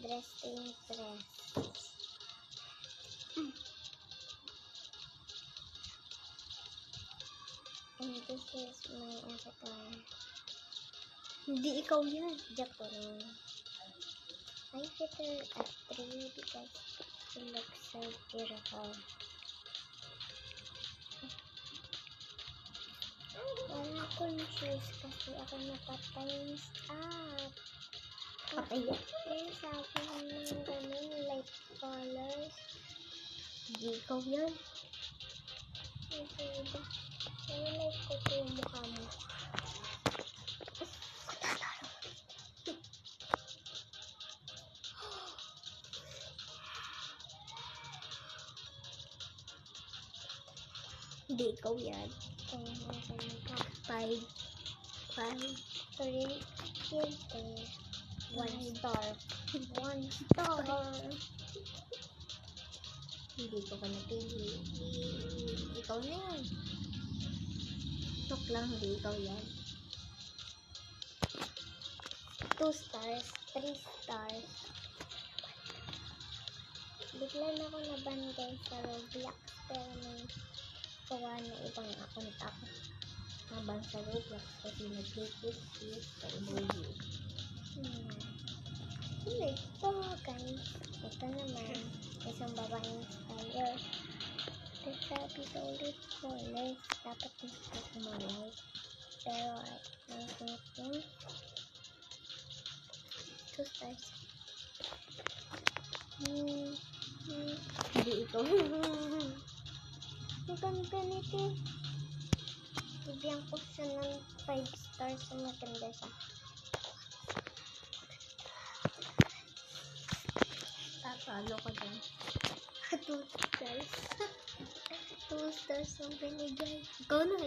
Interest. And this is my avatar. Hindi ikaw yan. Joke lang. I hit her at 3 because she looks so beautiful. Wala akong shoes kasi ako naka-times up. Patay. Ayun sa akin ng ganun, light colors. Hindi ikaw yan. Okay, ba? Ayun, like ko ito yung mukha mo. Hindi ikaw yan. Kung five, 3, 1 star. 1 star. Hindi ko ka napili. Ikaw na yan. Tok lang, hindi ikaw yan. 2 stars, 3 stars. Bigla na ako nabanggay sa Roblox pero may gawa na ibang account ako. Nabang sa Roblox kasi nag-click this sa emoji. Ito guys. Ito naman. Isang babaeng style. Sabi ko ulit ulit. Dapat nasa kumalay. Pero I think 2 stars. Hindi ito. Ang ganda nito. Bigyan ko siya ng 5 stars na maganda siya. Tatalo ka dyan. 2 stars. 2 stars ang binigay. Ikaw na.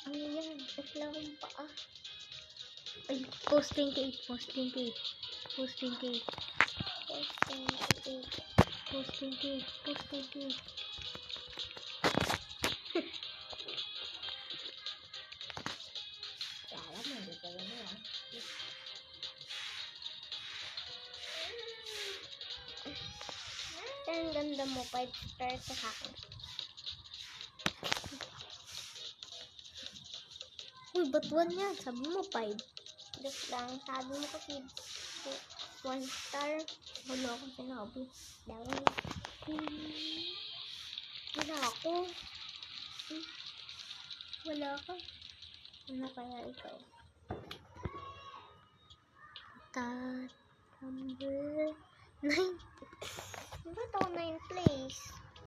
Ano yan? Ikla kong paa. Ay, post 28. Kala mo, hindi ka lang yan. Ang ganda mo, 5 stars sa akin. Uy, ba't 1 yan? Sabi mo 5. Just lang, sabi mo kasi 1 star. Wala akong sinabi. Wala ako. Wala ka. Ano kaya ikaw? Number 9. Ba't ako 9 place?